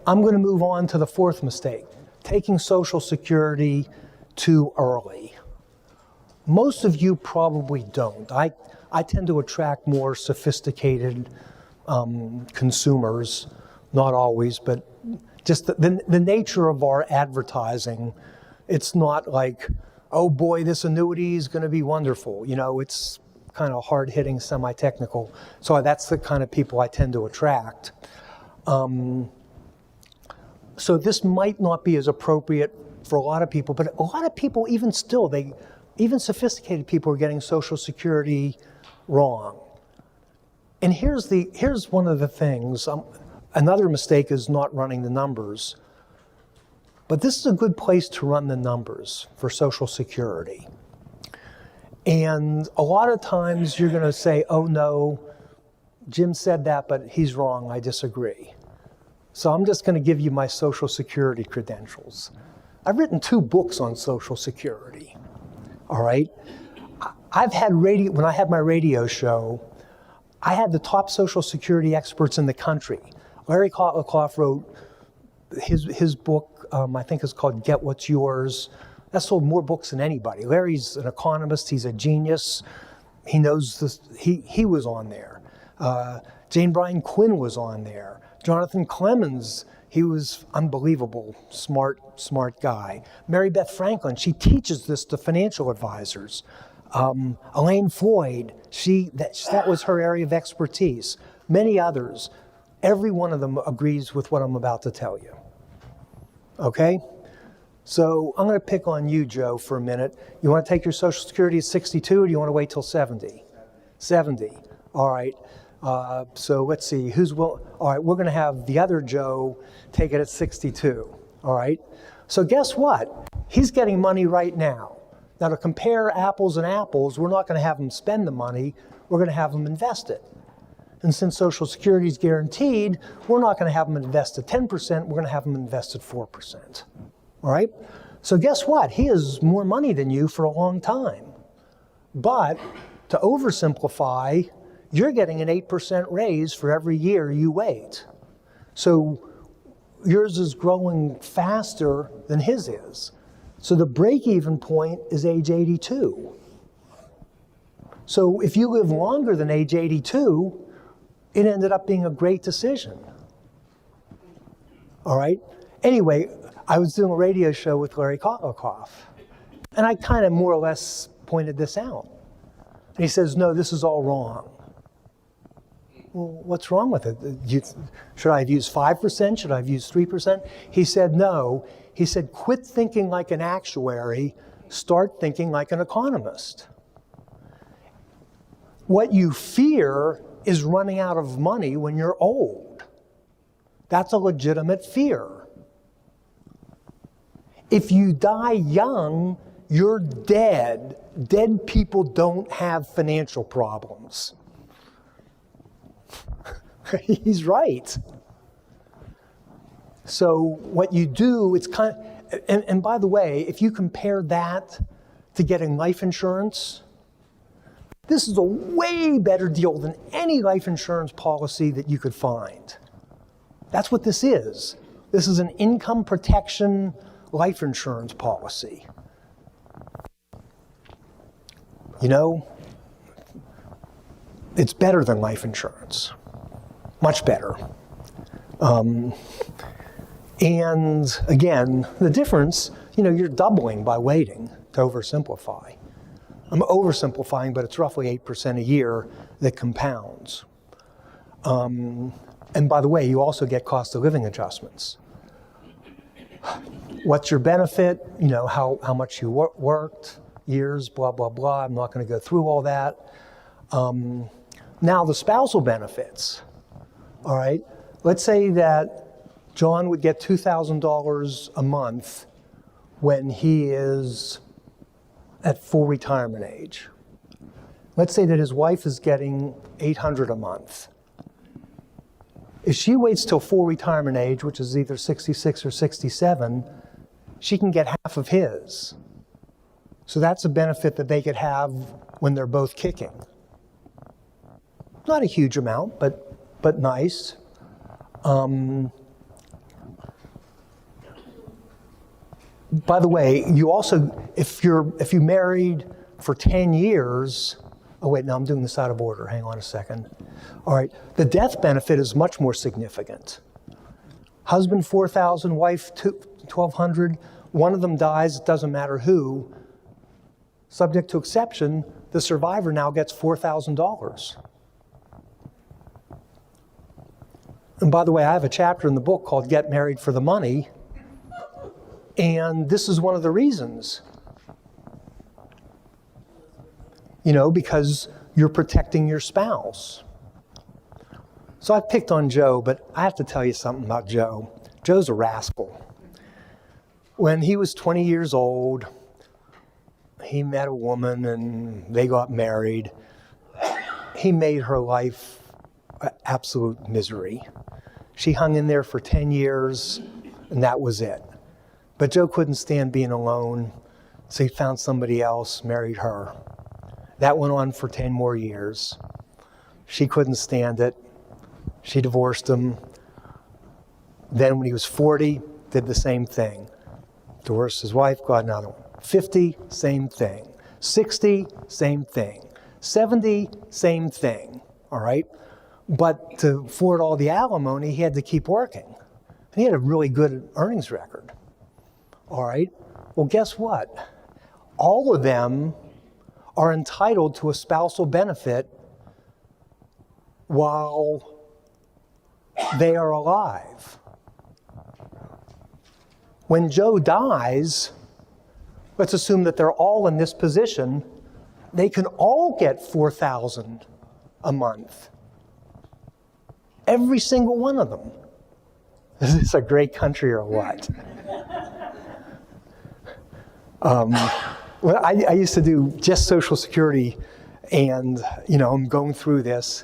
I'm going to move on to the fourth mistake, taking Social Security too early. Most of you probably don't. I tend to attract more sophisticated consumers, not always, but just the nature of our advertising. It's not like, oh boy, this annuity is going to be wonderful. You know, it's kind of hard-hitting, semi-technical. So that's the kind of people I tend to attract. So this might not be as appropriate for a lot of people, but a lot of people, even still, even sophisticated people are getting Social Security wrong. And here's one of the things. Another mistake is not running the numbers. But this is a good place to run the numbers for Social Security. And a lot of times you're going to say, oh no, Jim said that, but he's wrong, I disagree. So I'm just going to give you my Social Security credentials. I've written 2 books on Social Security, all right? When I had my radio show, I had the top Social Security experts in the country. Larry Kotlikov wrote his book, I think it's called Get What's Yours. That sold more books than anybody. Larry's an economist, he's a genius. He knows this, he was on there. Jane Bryan Quinn was on there. Jonathan Clemens, he was unbelievable, smart guy. Mary Beth Franklin, she teaches this to financial advisors. Elaine Floyd, that was her area of expertise. Many others, every one of them agrees with what I'm about to tell you. Okay? So I'm going to pick on you, Joe, for a minute. You want to take your Social Security at 62, or do you want to wait till 70? 70. All right. So let's see. All right, we're going to have the other Joe take it at 62. All right. So guess what? He's getting money right now. Now, to compare apples and apples, we're not going to have him spend the money. We're going to have him invest it. And since Social Security is guaranteed, we're not going to have him invest at 10%. We're going to have him invest at 4%. All right? So guess what? He has more money than you for a long time. But to oversimplify, you're getting an 8% raise for every year you wait. So yours is growing faster than his is. So the break-even point is age 82. So if you live longer than age 82, it ended up being a great decision. All right? Anyway, I was doing a radio show with Larry Kotlikov, and I kind of more or less pointed this out. And he says, no, this is all wrong. Well, what's wrong with it? Should I have used 5%? Should I have used 3%? He said, no. He said, quit thinking like an actuary, start thinking like an economist. What you fear is running out of money when you're old. That's a legitimate fear. If you die young, you're dead. Dead people don't have financial problems. He's right. So what you do, it's kind of, and by the way, if you compare that to getting life insurance, this is a way better deal than any life insurance policy that you could find. That's what this is. This is an income protection life insurance policy. You know, it's better than life insurance. Much better. And again, the difference, you know, you're doubling by waiting, to oversimplify. I'm oversimplifying, but it's roughly 8% a year that compounds. And by the way, you also get cost of living adjustments. What's your benefit? You know, how much you worked, years, blah, blah, blah. I'm not going to go through all that. Now the spousal benefits, all right? Let's say that John would get $2,000 a month when he is at full retirement age. Let's say that his wife is getting $800 a month. If she waits till full retirement age, which is either 66 or 67, she can get half of his. So that's a benefit that they could have when they're both kicking. Not a huge amount, but nice. By the way, you also, if you married for 10 years, oh wait, no, I'm doing this out of order. Hang on a second. All right, the death benefit is much more significant. Husband, 4,000, wife, 1,200. One of them dies, it doesn't matter who. Subject to exception, the survivor now gets $4,000. And by the way, I have a chapter in the book called Get Married for the Money. And this is one of the reasons. Because you're protecting your spouse. So I picked on Joe, but I have to tell you something about Joe. Joe's a rascal. When he was 20 years old, he met a woman and they got married. He made her life absolute misery. She hung in there for 10 years, and that was it. But Joe couldn't stand being alone, so he found somebody else, married her. That went on for 10 more years. She couldn't stand it. She divorced him. Then when he was 40, did the same thing. Divorced his wife, got another one. 50, same thing. 60, same thing. 70, same thing, all right? But to afford all the alimony, he had to keep working. And he had a really good earnings record, all right? Well, guess what? All of them are entitled to a spousal benefit while they are alive. When Joe dies, let's assume that they're all in this position, they can all get $4,000 a month. Every single one of them. Is this a great country or what? Well, I used to do just Social Security, and I'm going through this,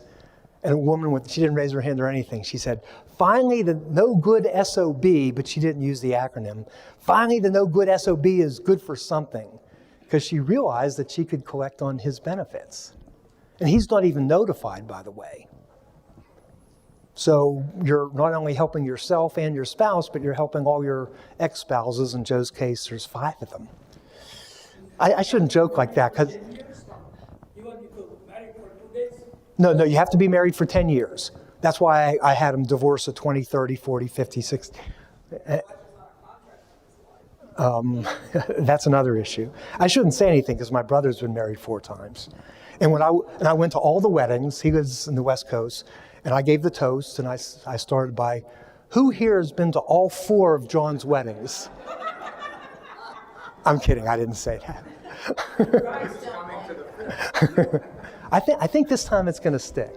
and a woman she didn't raise her hand or anything. She said, finally the no good SOB, but she didn't use the acronym. Finally the no good SOB is good for something, because she realized that she could collect on his benefits. And he's not even notified, by the way. So you're not only helping yourself and your spouse, but you're helping all your ex-spouses. In Joe's case, there's 5 of them. I shouldn't joke like that, because no, you have to be married for 10 years. That's why I had him divorce at 20, 30, 40, 50, 60. That's another issue. I shouldn't say anything because my brother's been married 4 times. And when I went to all the weddings, he lives in the West Coast, and I gave the toast, and I started by, who here has been to all 4 of John's weddings? I'm kidding, I didn't say that. I think this time it's going to stick.